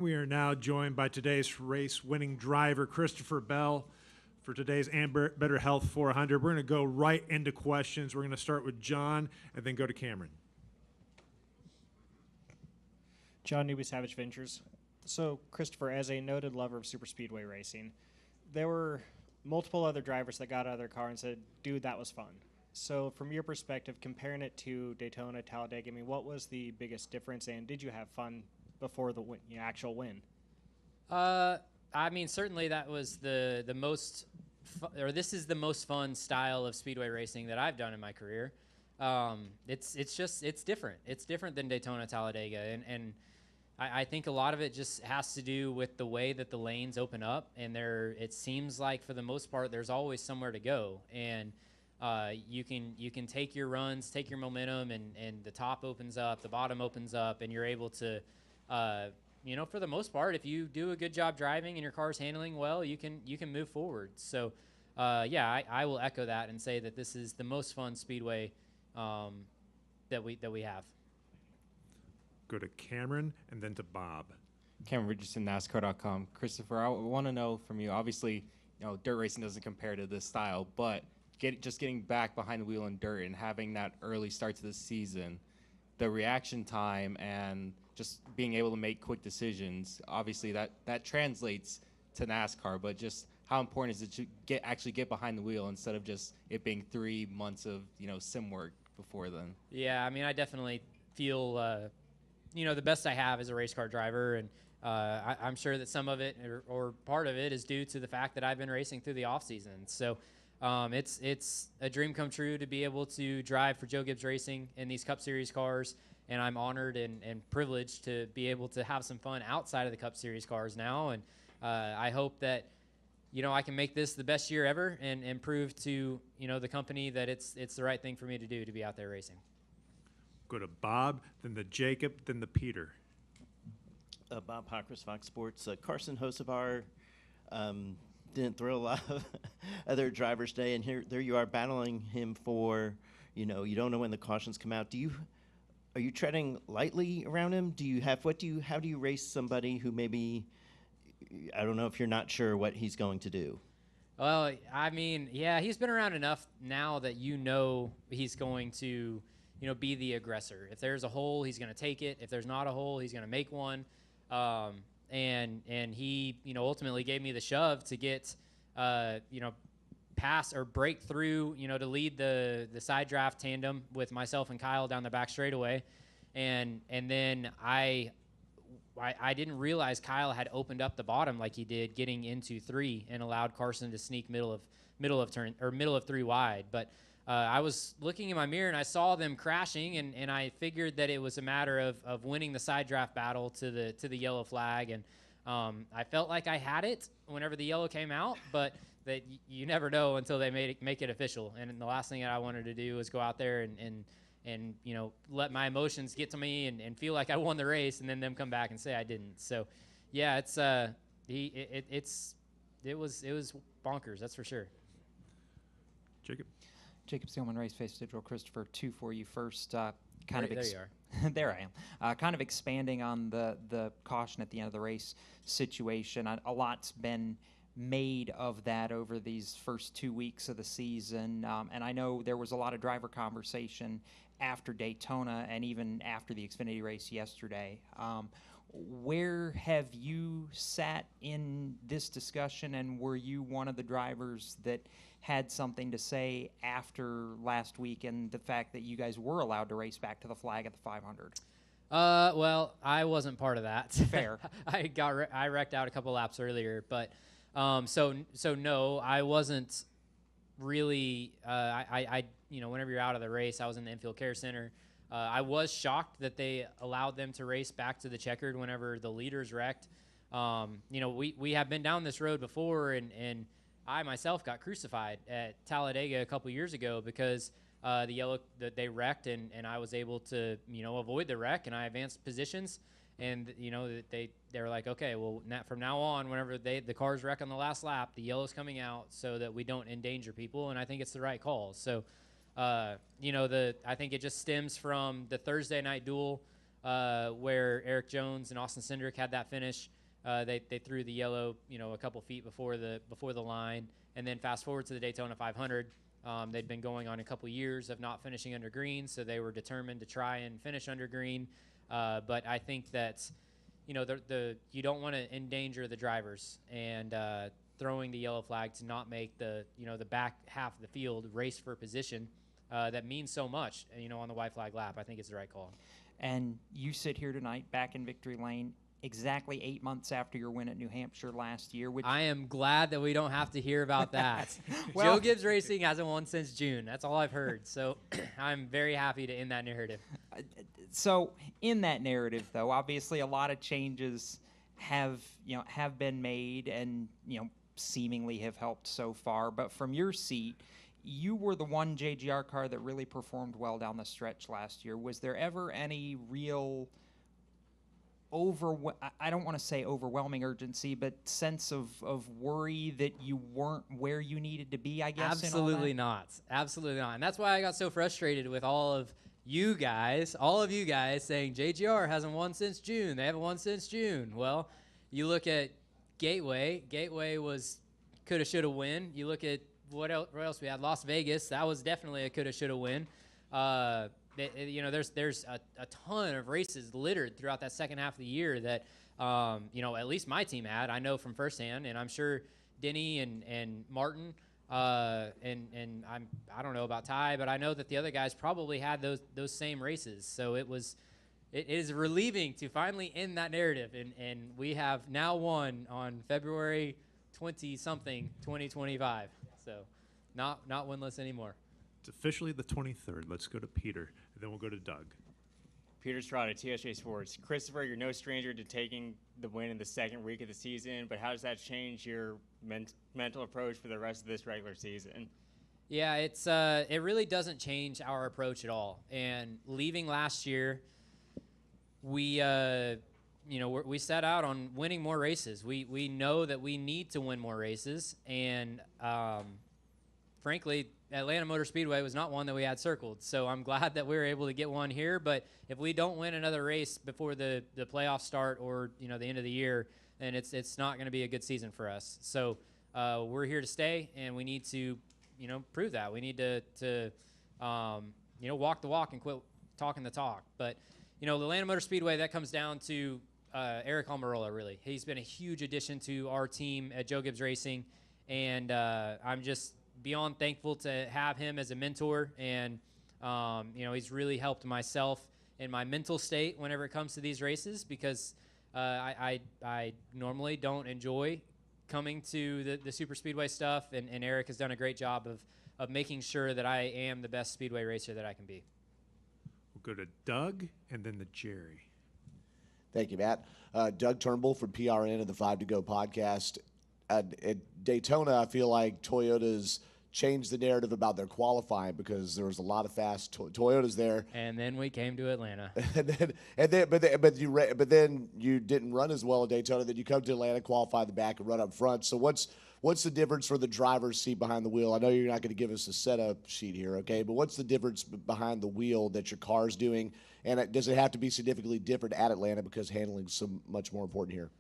We are now joined by today's race winning driver, Christopher Bell, for today's Better Health 400. We're going to go right into questions. We're going to start with John and then go to Cameron. John Newby, Savage Ventures. So, Christopher, as a noted lover of superspeedway racing, there were multiple other drivers that got out of their car and said, dude, that was fun. So, from your perspective, comparing it to Daytona, Talladega, I mean, what was the biggest difference, and did you have fun before the actual win? I mean, certainly that was the most, this is the most fun style of speedway racing that I've done in my career. It's different. It's different than Daytona, Talladega, and I think a lot of it just has to do with the way that the lanes open up, and it seems like for the most part there's always somewhere to go, and you can take your runs, take your momentum, and the top opens up, the bottom opens up, and you're able to, for the most part, if you do a good job driving and your car's handling well, you can move forward. So, I will echo that and say that this is the most fun speedway that we have. Go to Cameron and then to Bob. Cameron Richardson, NASCAR.com. Christopher, I want to know from you, obviously, dirt racing doesn't compare to this style, but getting back behind the wheel in dirt and having that early start to the season, the reaction time and just being able to make quick decisions, obviously that translates to NASCAR, but just how important is it to actually get behind the wheel instead of just it being 3 months of sim work before then? Yeah, I mean, I definitely feel the best I have as a race car driver, and I'm sure that some of it or part of it is due to the fact that I've been racing through the off season. So it's a dream come true to be able to drive for Joe Gibbs Racing in these Cup Series cars, and I'm honored and privileged to be able to have some fun outside of the Cup Series cars now, and I hope that I can make this the best year ever and prove to the company that it's the right thing for me to do to be out there racing. Go to Bob, then the Jacob, then the Peter. Bob Hockers, Fox Sports. Carson Hocevar didn't throw a lot of other drivers today, and there you are battling him for, you don't know when the cautions come out. Are you treading lightly around him? How do you race somebody who maybe, I don't know if you're not sure what he's going to do? Well, I mean, yeah, he's been around enough now that he's going to be the aggressor. If there's a hole, he's going to take it. If there's not a hole, he's going to make one. And he, ultimately gave me the shove to get, pass or break through, to lead the side draft tandem with myself and Kyle down the back straightaway. And then I didn't realize Kyle had opened up the bottom like he did getting into 3 and allowed Carson to sneak middle of 3 wide. But I was looking in my mirror and I saw them crashing, and I figured that it was a matter of winning the side draft battle to the yellow flag, and I felt like I had it whenever the yellow came out, but that you never know until they make it official. And the last thing that I wanted to do was go out there and let my emotions get to me and feel like I won the race, and then them come back and say I didn't. So yeah, it was bonkers, that's for sure. Jacob Steelman, Race Face Digital. Christopher, 2 for you first. There you are. There I am. Kind of expanding on the caution at the end of the race situation. A lot's been made of that over these first 2 weeks of the season, and I know there was a lot of driver conversation after Daytona and even after the Xfinity race yesterday. Where have you sat in this discussion, and were you one of the drivers that had something to say after last week and the fact that you guys were allowed to race back to the flag at the 500? Well, I wasn't part of that. Fair. I wrecked out a couple laps earlier, but so no, I wasn't really. Whenever you're out of the race, I was in the infield care center. I was shocked that they allowed them to race back to the checkered whenever the leaders wrecked. We have been down this road before, and I myself got crucified at Talladega a couple years ago because they wrecked, and I was able to avoid the wreck, and I advanced positions, and they were like, okay, well from now on, whenever the cars wreck on the last lap, the yellow's coming out so that we don't endanger people, and I think it's the right call. So I think it just stems from the Thursday night duel where Eric Jones and Austin Cindric had that finish. They threw the yellow, a couple feet before the line, and then fast forward to the Daytona 500. They'd been going on a couple years of not finishing under green, so they were determined to try and finish under green. But I think that, you don't want to endanger the drivers, and throwing the yellow flag to not make the back half of the field race for position that means so much, on the white flag lap. I think it's the right call. And you sit here tonight back in victory lane exactly 8 months after your win at New Hampshire last year. Which I am glad that we don't have to hear about that. Well, Joe Gibbs Racing hasn't won since June. That's all I've heard. So I'm very happy to end that narrative. So in that narrative, though, obviously a lot of changes have been made and seemingly have helped so far. But from your seat, you were the one JGR car that really performed well down the stretch last year. Was there ever any real I don't want to say overwhelming urgency, but sense of worry that you weren't where you needed to be, I guess? Absolutely not. Absolutely not. And that's why I got so frustrated with all of you guys saying JGR hasn't won since June. They haven't won since June. Well, you look at Gateway. Gateway was coulda, shoulda win. You look at what else we had? Las Vegas. That was definitely a coulda, shoulda win. There's a ton of races littered throughout that second half of the year that, at least my team had. I know from firsthand, and I'm sure Denny and Martin, and I don't know about Ty, but I know that the other guys probably had those same races. So it is relieving to finally end that narrative, and we have now won on February 20-something, 2025. So not winless anymore. It's officially the 23rd. Let's go to Peter, and then we'll go to Doug. Peter Strada, TSJ Sports. Christopher, you're no stranger to taking the win in the second week of the season, but how does that change your mental approach for the rest of this regular season? Yeah, it really doesn't change our approach at all. And leaving last year, we set out on winning more races. We know that we need to win more races, and frankly, Atlanta Motor Speedway was not one that we had circled. So I'm glad that we were able to get one here. But if we don't win another race before the playoffs start or the end of the year, then it's not going to be a good season for us. So we're here to stay, and we need to prove that. We need to walk the walk and quit talking the talk. But the Atlanta Motor Speedway, that comes down to Eric Almirola. Really, he's been a huge addition to our team at Joe Gibbs Racing, and I'm just beyond thankful to have him as a mentor, and he's really helped myself in my mental state whenever it comes to these races, because I normally don't enjoy coming to the super speedway stuff, and Eric has done a great job of making sure that I am the best speedway racer that I can be. We'll go to Doug and then to Jerry. Thank you, Matt. Doug Turnbull from PRN and the 5 to Go podcast. At Daytona, I feel like Toyota's changed the narrative about their qualifying, because there was a lot of fast Toyotas there. And then we came to Atlanta. but then you didn't run as well at Daytona. Then you come to Atlanta, qualify the back, and run up front. So what's the difference for the driver's seat behind the wheel? I know you're not going to give us a setup sheet here, okay? But what's the difference behind the wheel that your car's doing? And does it have to be significantly different at Atlanta because handling's so much more important here?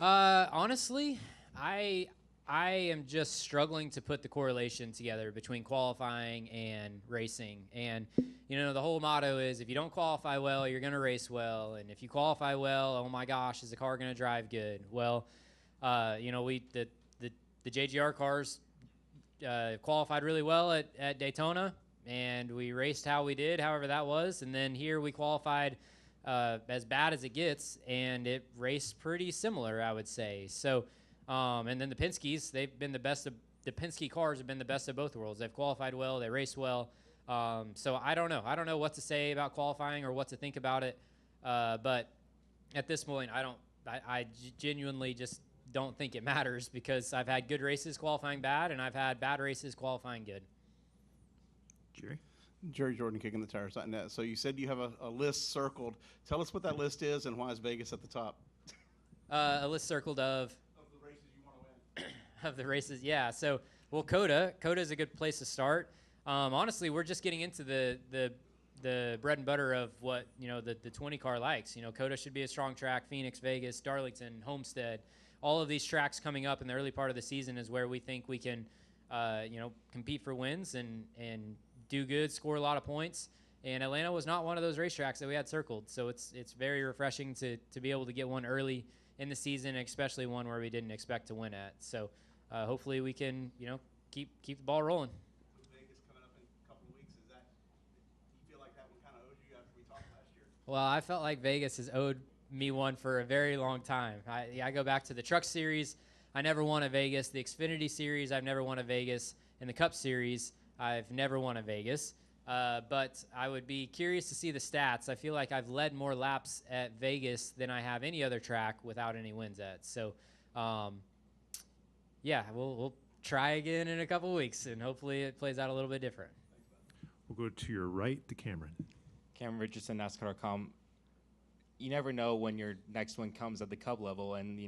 Honestly, I am just struggling to put the correlation together between qualifying and racing. And, the whole motto is, if you don't qualify well, you're going to race well. And if you qualify well, oh my gosh, is the car going to drive good? Well, the JGR cars qualified really well at Daytona, and we raced how we did, however that was. And then here we qualified as bad as it gets, and it raced pretty similar, I would say. So, and then the Penske's, they've been the best of the Penske cars have been the best of both worlds. They've qualified well, they race well. So I don't know. I don't know what to say about qualifying or what to think about it. But at this point, I genuinely just don't think it matters, because I've had good races qualifying bad, and I've had bad races qualifying good. Jerry Jordan, kicking the tires.net. So you said you have a list circled. Tell us what that list is, and why is Vegas at the top? A list circled of the races you want to win. Of the races, yeah. So, well, Coda is a good place to start. Honestly, we're just getting into the the bread and butter of what the 20 car likes. COTA should be a strong track. Phoenix, Vegas, Darlington, Homestead, all of these tracks coming up in the early part of the season is where we think we can compete for wins and do good, score a lot of points. And Atlanta was not one of those racetracks that we had circled, so it's very refreshing to be able to get one early in the season, especially one where we didn't expect to win at. So hopefully we can keep the ball rolling. Vegas coming up in a couple of weeks. Do you feel like that one kind of owes you after we talked last year? Well, I felt like Vegas has owed me one for a very long time. I go back to the Truck Series. I never won at Vegas. The Xfinity Series, I've never won at Vegas. And the Cup Series, I've never won at Vegas. But I would be curious to see the stats. I feel like I've led more laps at Vegas than I have any other track without any wins at. So, yeah, we'll try again in a couple weeks, and hopefully it plays out a little bit different. We'll go to your right to Cameron. Cameron Richardson, Nascar.com. You never know when your next one comes at the Cup level, and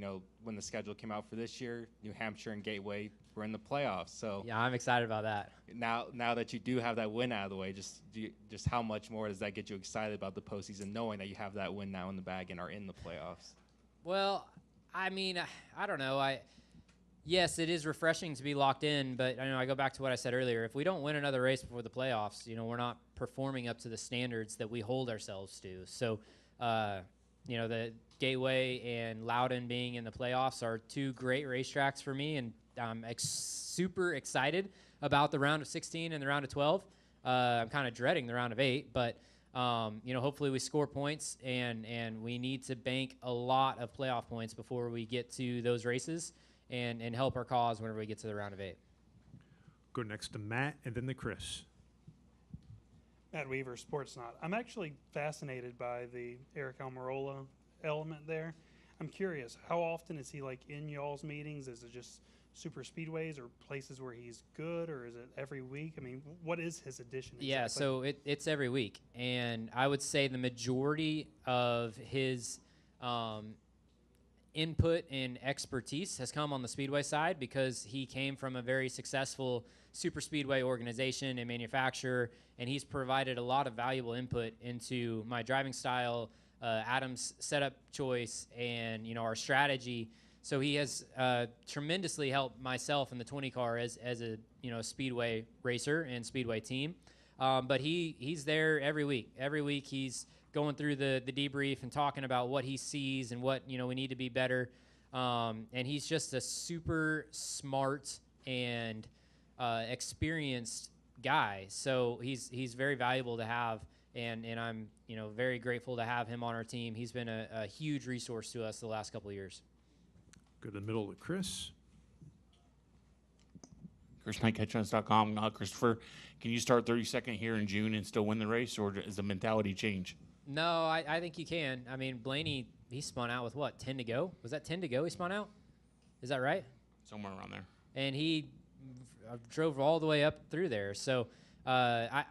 when the schedule came out for this year, New Hampshire and Gateway were in the playoffs. So yeah, I'm excited about that. Now that you do have that win out of the way, just how much more does that get you excited about the postseason, knowing that you have that win now in the bag and are in the playoffs? Well, I mean, I don't know. Yes, it is refreshing to be locked in, but I go back to what I said earlier. If we don't win another race before the playoffs, we're not performing up to the standards that we hold ourselves to. So, the Gateway and Loudon being in the playoffs are two great racetracks for me, and I'm super excited about the round of 16 and the round of 12. I'm kind of dreading the round of 8, but hopefully we score points, and we need to bank a lot of playoff points before we get to those races and help our cause whenever we get to the round of 8. Go next to Matt and then to Chris. Matt Weaver, Sportsnaut. I'm actually fascinated by the Eric Almirola element there. I'm curious, how often is he in y'all's meetings? Is it just super speedways or places where he's good, or is it every week? I mean, what is his addition exactly? Yeah, so it's every week, and I would say the majority of his input and expertise has come on the speedway side because he came from a very successful super speedway organization and manufacturer, and he's provided a lot of valuable input into my driving style, Adam's setup choice, and our strategy. So he has tremendously helped myself in the 20 car as a speedway racer and speedway team. But he's there every week. Every week he's going through the debrief and talking about what he sees and what we need to be better. And he's just a super smart and experienced guy. So he's very valuable to have, and I'm very grateful to have him on our team. He's been a huge resource to us the last couple of years. Go to the middle to Chris. ChrisKnightCatchers.com. Christopher, can you start 32nd here in June and still win the race, or does the mentality change? No, I think you can. I mean, Blaney, he spun out with what, 10 to go? Was that 10 to go he spun out? Is that right? Somewhere around there. And he drove all the way up through there. So, I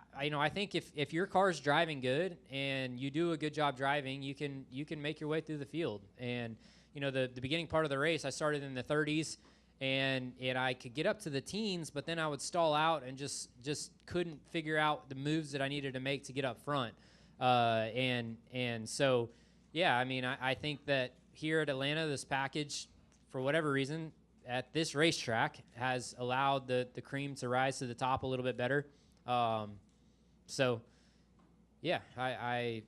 think if your car's driving good and you do a good job driving, you can make your way through the field. And the beginning part of the race, I started in the 30s, and I could get up to the teens, but then I would stall out and just couldn't figure out the moves that I needed to make to get up front. And so, yeah, I mean, I think that here at Atlanta, this package, for whatever reason, at this racetrack has allowed the cream to rise to the top a little bit better. So, yeah, I'm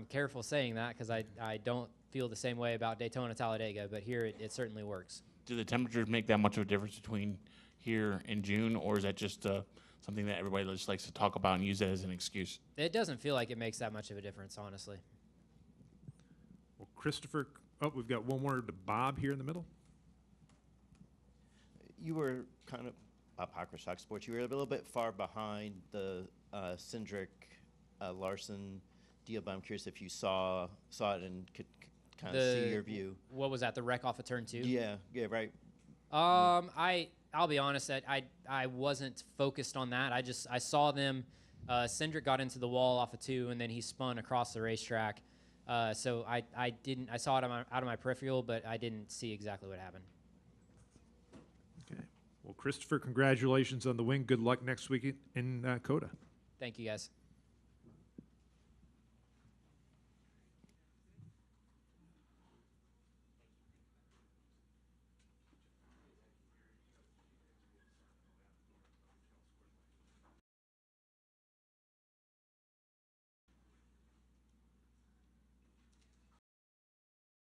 careful saying that because I don't feel the same way about Daytona Talladega, but here it certainly works. Do the temperatures make that much of a difference between here and June, or is that just something that everybody just likes to talk about and use that as an excuse? It doesn't feel like it makes that much of a difference, honestly. Well, Christopher, we've got one more to Bob here in the middle. You were kind of Packer Stock Sports. You were a little bit far behind the Cindric Larson deal, but I'm curious if you saw it and could kind of see your view. What was that? The wreck off of turn 2? Yeah, right. I'll be honest that I wasn't focused on that. I saw them. Cindric got into the wall off of 2, and then he spun across the racetrack. So I saw it out of my peripheral, but I didn't see exactly what happened. Okay. Well, Christopher, congratulations on the win. Good luck next week in COTA. Thank you, guys.